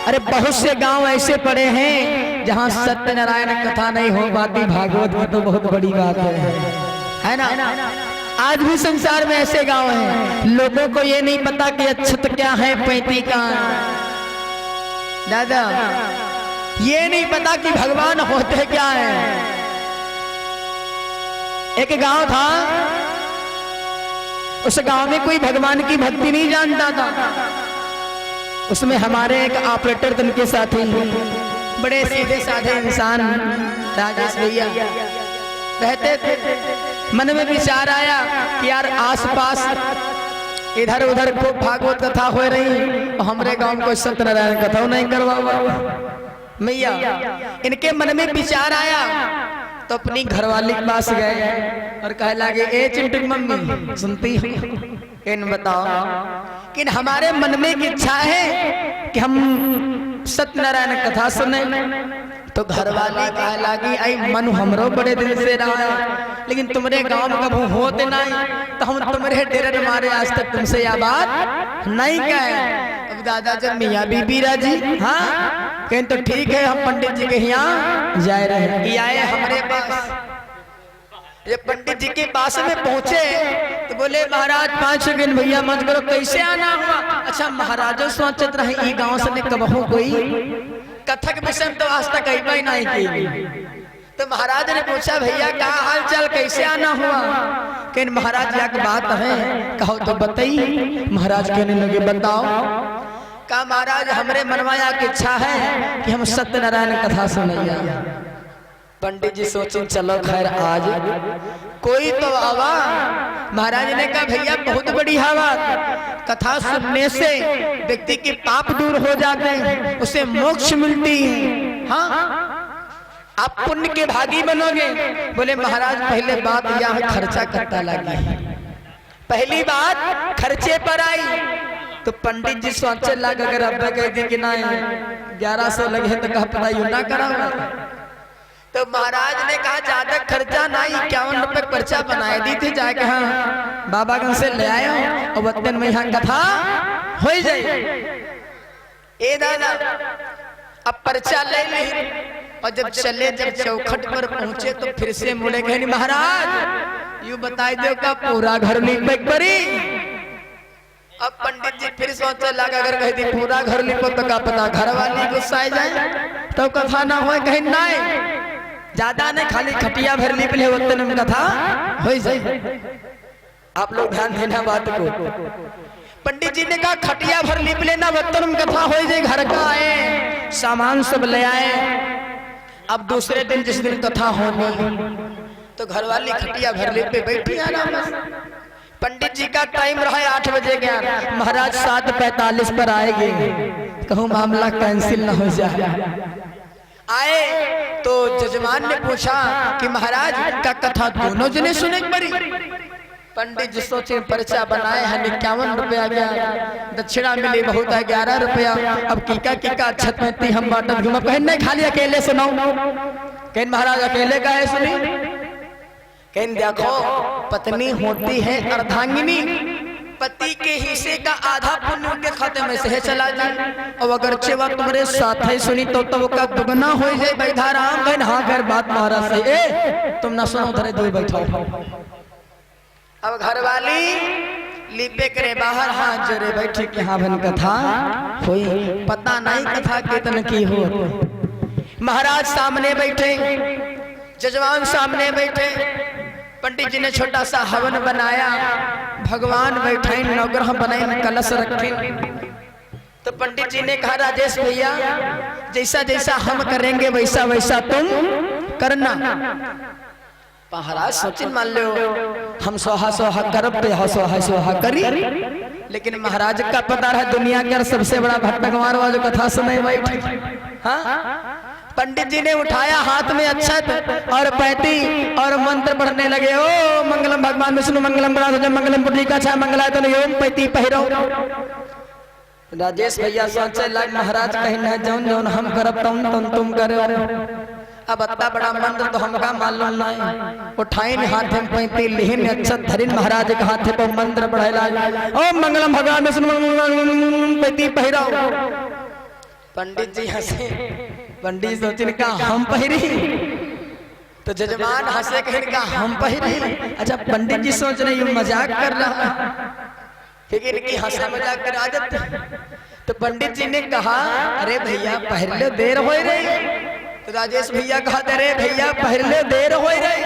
अरे बहुत से गांव ऐसे पड़े हैं जहां सत्यनारायण कथा नहीं हो पाती, भागवत की तो बहुत बड़ी बात है ना। आज भी संसार में ऐसे गांव हैं, लोगों को ये नहीं पता कि अक्षत क्या है, पैती का दादा, ये नहीं पता कि भगवान होते क्या है। एक गांव था, उस गांव में कोई भगवान की भक्ति नहीं जानता था। उसमें हमारे एक ऑपरेटर दल के साथी, बड़े सीधे साधे इंसान राजेश भैया रहते थे। मन में विचार आया कि यार आसपास इधर उधर खूब भागवत कथा हो रही, तो हमारे गांव में कोई सत्यनारायण कथा नहीं करवा मैया। इनके मन में विचार आया तो अपनी घरवाली के पास गए और कहे लगे, ए चिंटू मम्मी सुनती हो, इन बताओ कि हमारे मन में एक इच्छा है कि हम सत्यनारायण कथा सुने। तो घरवाली कहे लगी, आई मन हमरो बड़े दिन से रहा है, लेकिन तुम्हारे गांव में कभी होते नहीं, तो हम तुम्हारे डेरे मारे आज तक तुमसे यह बात नहीं कहे। अब दादा जब मियाँ बीबी राजी, हाँ कहें तो ठीक है, हम पंडित जी के यहाँ जा रहे हैं। ये आए हमारे पास, ये पंडित जी के पास में पहुंचे तो बोले, महाराज 5 सेकंड भैया मत करो, कैसे आना हुआ? अच्छा महाराजों सोचत रहे ई गांव से कबहू कोई कथक विषय तो आज तक कहीं नहीं की। तो महाराज ने पूछा, भैया क्या हाल चाल, कैसे आना हुआ? कि महाराज एक बात है, कहो तो बताइए। महाराज कहने लगे, बताओ। कहा महाराज हमारे मनवाया की इच्छा है कि हम सत्यनारायण कथा सुनैया। पंडित जी सोचे चलो खैर आज कोई तो आवा। महाराज ने कहा, भैया बहुत बड़ी हवा, कथा सुनने से व्यक्ति के पाप दूर हो जाते हैं, उसे मोक्ष मिलती है, हाँ आप पुण्य के भागी बनोगे। बोले महाराज पहले बात यह खर्चा करता लगी, पहली बात खर्चे पर आई। तो पंडित जी सोचे लग, अगर अब कह दी कि नहीं 1100 लगे तो कहा पता यू ना कराऊंगा। तो महाराज ने कहा ज्यादा खर्चा नहीं, 51 रुपए पर्चा बनाए दी थी जाके, हाँ बाबागंज से ले आया और बत्तन में यहाँ कथा हो जाए। ए दादा अब पर्चा ले ली, और जब चौखट पर पहुंचे तो फिर से मुड़े, कहे महाराज यू बताई दो का पूरा घर लिप परी। अब पंडित जी फिर सोचे लगा, अगर कह दी पूरा घर लिपो तो का पता घर वाली गुस्सा जाए तो कथा ना हो। कहीं नहीं ज्यादा नहीं, खाली खटिया भर लिप ले उतने में कथा हो जाए। आप लोग ध्यान देना बात को। पंडित जी ने कहा खटिया भर लिप लेना, बर्तन में कथा हो जाए। घर का आए, सामान सब ले आए। अब दूसरे दिन जिस दिन कथा होनी तो घर वाली खटिया भर लिप पे बैठी आराम से। पंडित जी का टाइम रहा 8 बजे गया, महाराज 7:45 पर आएंगे, कहूँ मामला कैंसिल न हो जाए। आए तो जजमान ने पूछा कि महाराज का कथा दोनों जने सुने पड़ी। पंडित जी सोचे पर्चा बनाए हैं 51 रुपया गया, दक्षिणा मिली बहुत है 11 रुपया। अब कीका छत में हम बाटत घूम, कहें नहीं खाली अकेले सुनाओ। कहें महाराज अकेले का है सुनी। कहें देखो पत्नी होती है अर्धांगिनी, पति के हिस्से का आधा पुण्य उनके खाते में से चला जाए, और अगर चेवा तुम्हारे साथ ही सुनी तो का दुगना हो जाए। बैठा राम बहन हाँ कर बात महाराज से, ए तुम ना सुनो धरे दो बैठो। अब घर वाली लिपे करे बाहर हाथ जोड़े बैठे कि हाँ बहन कथा हुई, पता नहीं कथा कितन की हो। महाराज सामने बैठे, जजमान सामने बैठे, पंडित जी ने छोटा सा हवन बनाया, भगवान बैठे, नवग्रह बनाए, कलश रखे। तो पंडित जी ने कहा, राजेश भैया जैसा जैसा हम करेंगे वैसा वैसा तुम करना। महाराज सोचिन मान लो हम सोहा सोहा करब पे हो सोहा सोहा करी, लेकिन महाराज का पता है दुनिया के सबसे बड़ा भक्त भगवान वाला कथा सुने बैठे। हाँ पंडित जी ने उठाया हाथ में अक्षत और पैती और मंत्र पढ़ने लगे। ओ मंगलम भगवान विष्णु मंगलम गणाधर मंगलम पुंडरीका छा मंगलाय तो ओम पैती पहिरो। राजेश भैया सोचे लग महाराज कहीं न जौन जौन हम करब तुम करे। अब अत्ता बड़ा मंत्र तो हमका मालूम नहीं। उठाइन हाथ में पैती लिहिन अक्षत धरिन महाराज के हाथ पर मंत्र पढ़ेला। ओम मंगलम भगवान विष्णु मंगलम पैती पहिरो। पंडित जी हंसे, पंडित सोचिन का हम पहिरी, तो जजमान हंसे कहने का हम पहिरी। अच्छा पंडित जी सोच रहे ये मजाक कर रहा है, लेकिन इनकी हंसा मजाक कर आदत। तो पंडित जी ने कहा अरे भैया पहले देर हो रही। तो राजेश भैया कहा अरे भैया पहले देर हो रही।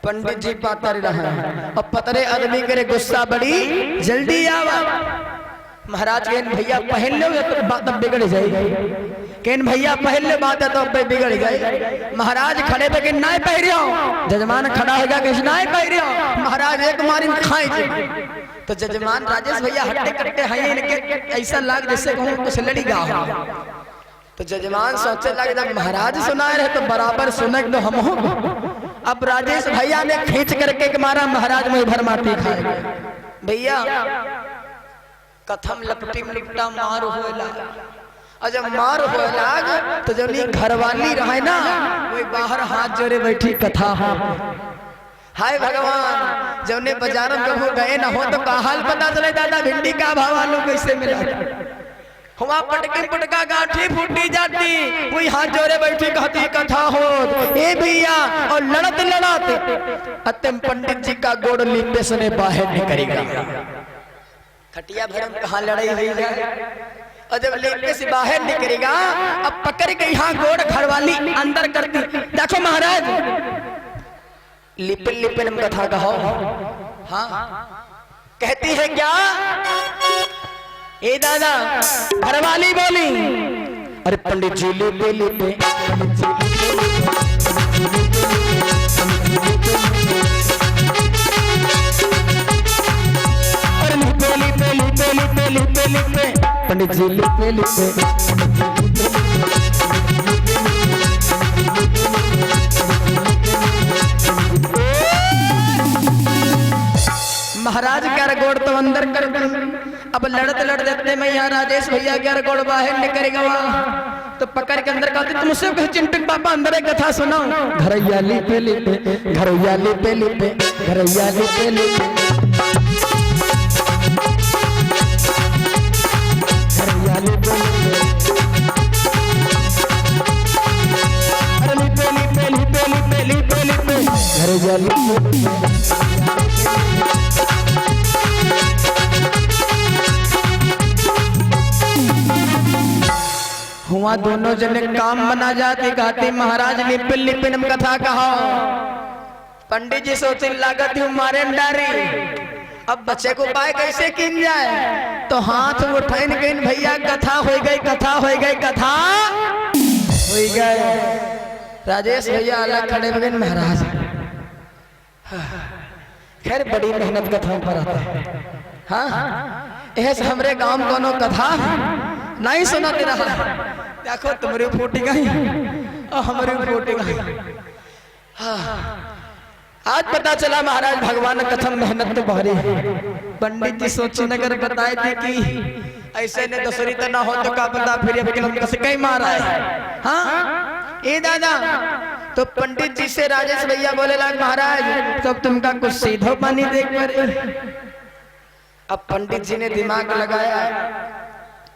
पंडित जी पातर रहा और पतरे आदमी करे गुस्सा बड़ी जल्दी आवा। महाराज कहन भैया पहन लो तो बात अब बिगड़ जाएगी, कहन भैया पहन ले बात है तो अब बिगड़ जाएगी। महाराज खड़े पे कहन नहीं पहरियो, जजमान खड़ा होगा कहन नहीं पहरियो। महाराज एक मारी खाए जी। तो जजमान राजेश भैया हट्टे कट्टे हैं इनके, ऐसा लाग जैसे कहूँ कुछ लड़ी गा हो। तो जजमान सोचने लगे जब महाराज सुना रहे तो बराबर सुने तो हम हो। अब राजेश भैया ने खींच करके मारा, महाराज में भर माटी खाए। भैया कथम लपटी में लिपटा मार होएला, और जब मार होएला तो जो नी घरवाली रहे ना वही बाहर हाथ जोड़े बैठी कथा। हाय भगवान, जब ने बाजार में कभी गए ना हो तो का हाल पता चले दादा भिंडी का भाव आलू कैसे मिला। हुआ पटके पटका गाठी फूटी जाती, वही हाथ जोड़े बैठी कहती कथा हो ए भैया। और लड़त लड़त अतम पंडित जी का गोड़ लीपे सुने बाहर निकलेगा। खटिया भरम कहाँ लड़ाई हुई जाए, और जब लेके से बाहर निकलेगा अब पकड़ के यहाँ गोड़ घरवाली अंदर करती। देखो महाराज लिपिन लिपिन हम कथा कहो। हाँ कहती है क्या ए दादा, घरवाली बोली अरे पंडित जी लिपे लिपे पंडित जी लिपे लिपे। महाराज क्या गोड़ तो अंदर कर, अब लड़ते लड़ देते मैं यहाँ राजेश भैया क्या गोड़ बाहर निकलेगा। तो पकड़ के अंदर कहते तुमसे कहे चिंटू पापा अंदर एक कथा सुनाओ। घरैया लिपे लिपे, घरैया लिपे लिपे, घरैया लिपे लिपे, हुआ दोनों जने काम बना जाते गाते महाराज लिपिन लिपिन कथा कहो। पंडित जी सोचे लागत हूँ मारे डारी, अब बच्चे को पाए कैसे किन जाए। तो हाथ उठाइन गई भैया कथा हो गई, कथा हो गई, कथा हो गए। राजेश भैया अलग खड़े बगन महाराज खैर बड़ी मेहनत कथा पर आता है। हाँ ऐसे हमरे गांव में कोनो कथा नहीं सुनाते रहा। देखो तुम्हारी फूटी गई और हमारी फूटी गई। हाँ आज पता चला महाराज भगवान कथम मेहनत तो भारी है। पंडित जी सोची नगर बताए थे कि ऐसे ने दूसरी तो ना हो तो का पता फिर कैसे कहीं मारा है। हाँ ए दादा, तो पंडित जी से राजेश भैया बोले लाग महाराज तब तुमका कुछ सीधो पानी देख पर। अब पंडित जी ने दिमाग लगाया,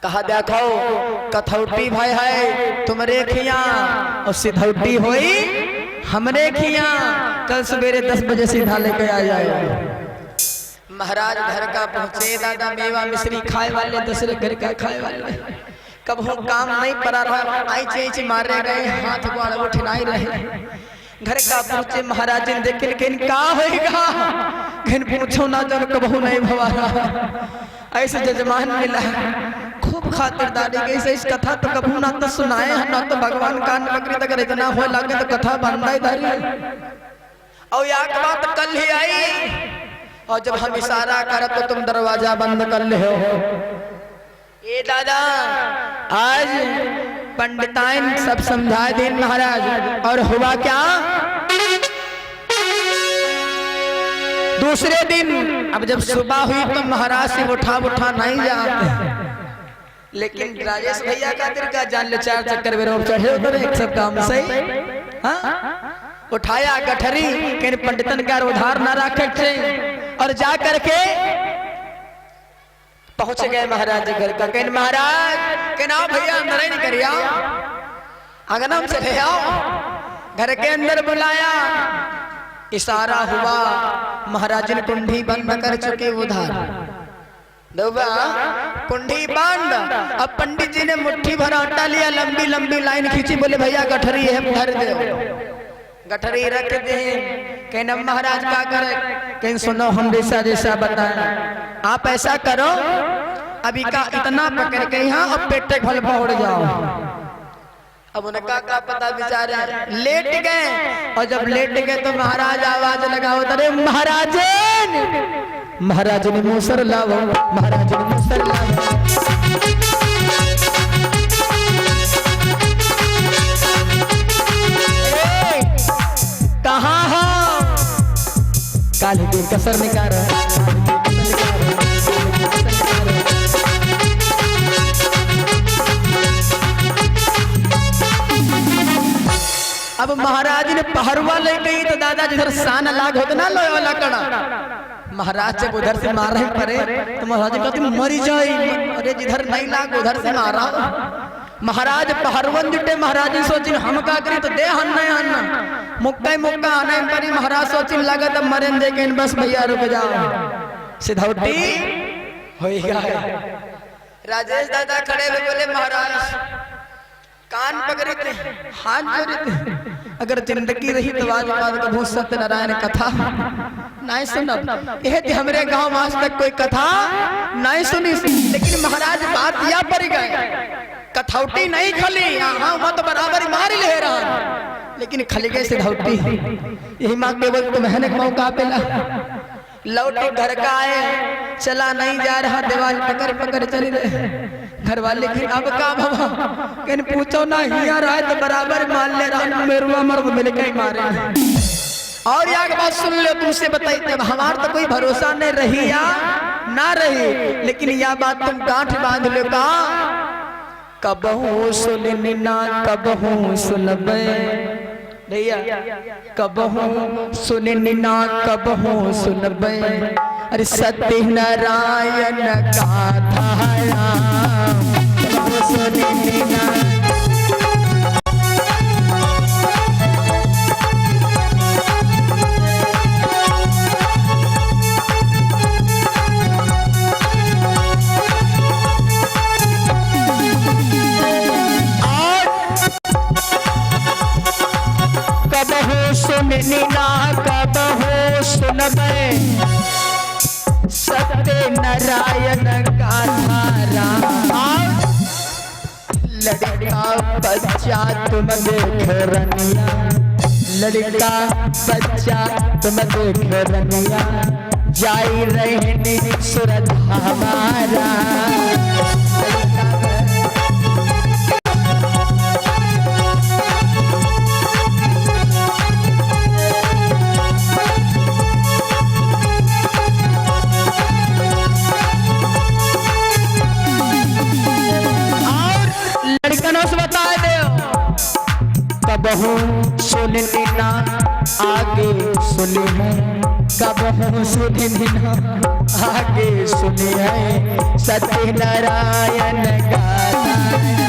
कहा देखो कथौटी भाई है तुम्हारे खिया और सिधौटी होई हमरे खिया, कल सवेरे 10 बजे सीधा लेके आ जाए। महाराज घर का पहुंचे, दादा मेवा मिश्री खाए वाले, दूसरे घर का खाए वाले, कब हो काम नहीं पड़ा रहा, आई मारे गए, हाथ गोड़ उठनाई रहे। घर का पहुंचे महाराज ने देखे लेकिन का होएगा, घन पूछो ना जब कबहू नहीं भवा रहा। ऐसे जजमान मिला खूब खातिरदारी के इस कथा तो कबू ना तो सुनाए ना तो भगवान कान बकरी तक इतना हो लगे तो कथा बनना धारी। और याद बात कल ही आई और जब हम इशारा कर तो तुम दरवाजा बंद कर ले हो। ये दादा आज पंडिताइन सब समझा दे महाराज। और हुआ क्या, दूसरे दिन अब जब सुबह हुई तो महाराज से उठा नहीं जाते, लेकिन राजेश भैया का दिल का जान ले 4 चक्कर में रोड चढ़े उधर एक सब काम सही। हाँ उठाया गठरी के पंडितन का उधार ना रखे और जा करके पहुंच गए महाराज घर का। कहन महाराज के नाम भैया अंदर ही नहीं करिया, आंगना में चले आओ। घर के अंदर बुलाया, इशारा हुआ, महाराज ने कुंडी बंद कर चुके उधार। दोबा कुंडी बंद। अब पंडित जी ने मुट्ठी भर आटा लिया, लंबी लंबी लाइन खींची, बोले भैया गठरी है भर दे। गठरी रख दे। कहना महाराज क्या करे? कहीं सुनो हम जैसा जैसा बताए, आप ऐसा करो अभी का इतना पकड़ के यहाँ अब पेटे भल फोड़ जाओ। अब उन्हें का पता बेचारे लेट गए, और जब लेट गए तो महाराज आवाज लगाओ, अरे महाराज महाराज ने मूसर लाओ, महाराज ने मूसर लाओ। कहाँ हो? काली की कसर निकाल। अब महाराज ने पहरवा ले गई तो दादा जिधर सान लाग होता ना लोहे वाला कड़ा, महाराज जब उधर से मार रहे परे तो महाराज कहते मरी जाए, अरे जिधर नहीं लाग उधर से मारा। महाराज पहरवन जुटे, महाराज सोचिन हम का करी तो दे हन्ना मुक्का मुक्का आने परी। महाराज सोचिन लगा तब मरें दे के बस भैया रुक जाओ, सिधौटी होएगा। राजेश दादा खड़े हुए बोले महाराज कान पकड़े थे, हाथ जोड़े थे, अगर जिंदगी रही तो आज बाद कभू सत्यनारायण कथा नहीं सुनब। यह हमरे गांव आज तक कोई कथा नहीं सुनी, लेकिन महाराज बात या पर गए, कथौटी नहीं खली, हाँ वो तो बराबर मार ले रहा, लेकिन खल गए सिधौटी। यही माँ केवल तुम्हें मौका पेला। लौटे घर का आए, चला नहीं जा रहा, दीवार पकड़ पकड़ चली रहे। घर वाले की अब का बाबा कहने पूछो ना, हिया रहा है तो बराबर मान ले रहा, मेरुआ मर्द मिल के मारे। और यार बात सुन लो, तुमसे बताई जब हमार तो कोई भरोसा नहीं रही या ना रही, लेकिन यह बात तुम गांठ बांध लो का कबहू सुननी ना कबहू सुनबे भैया, कबहू सुननी ना कबहू सुनबे। अरे सत्य नारायण गाथा कबहू सुननी ना। सुननी ना कबहू सुनबे, सत्य नारायण गाथा राम। लड़का बच्चा तुम देख रनिया, लड़का बच्चा तुम देख रनिया, जाई रहने सुरत हमारा। कबहू सुननी ना आगे सुनी है, कबहू सुननी ना आगे सुनी है, सत्य नारायण गाथा।